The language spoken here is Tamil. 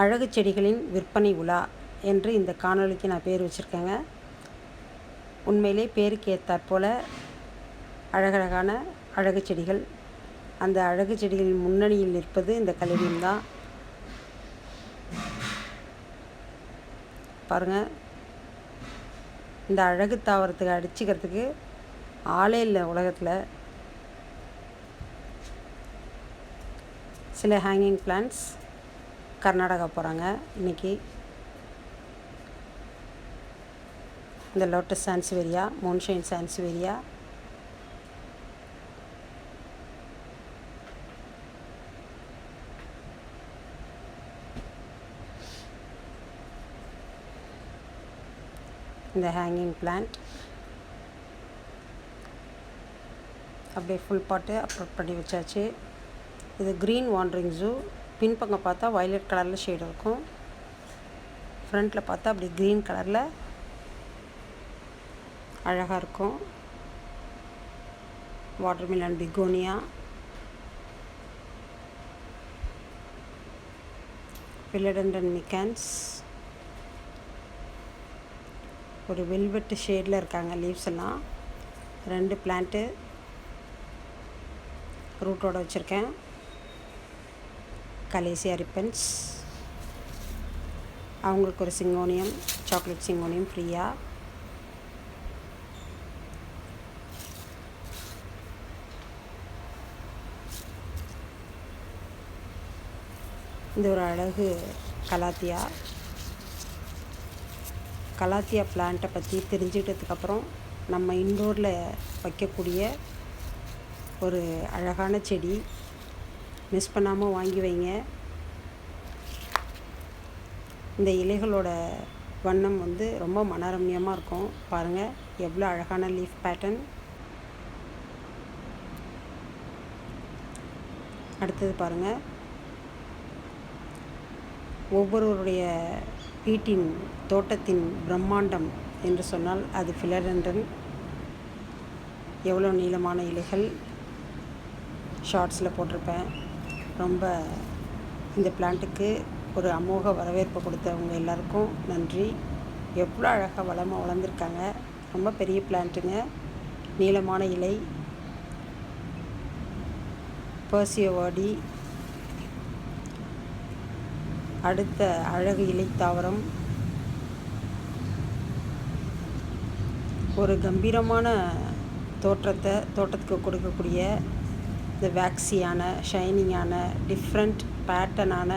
அழகு செடிகளின் விற்பனை உலா என்று இந்த காணொளிக்கு நான் பேர் வச்சுருக்கேங்க. உண்மையிலே பேருக்கு ஏற்றாற்போல் அழகழகான அழகு செடிகள். அந்த அழகு செடிகளின் முன்னணியில் நிற்பது இந்த கலேடியம் தான். பாருங்கள், இந்த அழகு தாவரத்துக்கு அடிச்சுக்கிறதுக்கு ஆளே இல்லை உலகத்தில். சில ஹேங்கிங் பிளான்ட்ஸ் கர்நாடகா போகிறாங்க இன்றைக்கி. இந்த லோட்டஸ் சான்ஸ்வேரியா, மூன்ஷைன் சான்ஸ்வேரியா, இந்த ஹேங்கிங் பிளான்ட் அப்படியே ஃபுல் பாட்டு அப்லோட் பண்ணி வச்சாச்சு. இது க்ரீன் வாண்டரிங் ஜூ. பின்பக்கம் பார்த்தா வயலட் கலரில் ஷேடு இருக்கும், ஃப்ரண்ட்டில் பார்த்தா அப்படி க்ரீன் கலரில் அழகாக இருக்கும். வாட்டர்மெலன் பிகோனியா, பிலடெண்டன் மிக்கான்ஸ், ஒரு வெல்வெட்டு ஷேடில் இருக்காங்க லீவ்ஸ் எல்லாம். 2 பிளான்ட்டு ரூட்டோடு வச்சுருக்கேன். கலேசியா ரிப்பன்ஸ், அவங்களுக்கு ஒரு சிங்கோனியம், சாக்லேட் சிங்கோனியம் ஃப்ரீயாக. இந்த ஒரு அழகு கலாத்தியா. கலாத்தியா பிளான்ட்டை பற்றி தெரிஞ்சுக்கிட்டதுக்கப்புறம் நம்ம இன்டோரில் வைக்கக்கூடிய ஒரு அழகான செடி. மிஸ் பண்ணாமல் வாங்கி வைங்க. இந்த இலைகளோட வண்ணம் ரொம்ப மனரம்யமாக இருக்கும். பாருங்கள் எவ்வளோ அழகான லீஃப் பேட்டர்ன். அடுத்தது பாருங்கள், ஒவ்வொருவருடைய வீட்டின் தோட்டத்தின் பிரம்மாண்டம் என்று சொன்னால் அது ஃபிலடெண்டன். எவ்வளோ நீளமான இலைகள், ஷார்ட்ஸில் போட்டிருப்பேன். ரொம்ப இந்த பிளான்ட்டுக்கு ஒரு அமோக வரவேற்பு கொடுத்தவங்க எல்லாருக்கும் நன்றி. எவ்வளோ அழகாக வளமாக வளர்ந்துருக்காங்க. ரொம்ப பெரிய பிளான்ட்டுங்க, நீளமான இலை. பர்சியோவாடி அடுத்த அழகு இலை தாவரம். ஒரு கம்பீரமான தோட்டத்துக்கு கொடுக்கக்கூடிய இந்த வேக்ஸியான, ஷைனிங்கான, டிஃப்ரெண்ட் பேட்டர்னான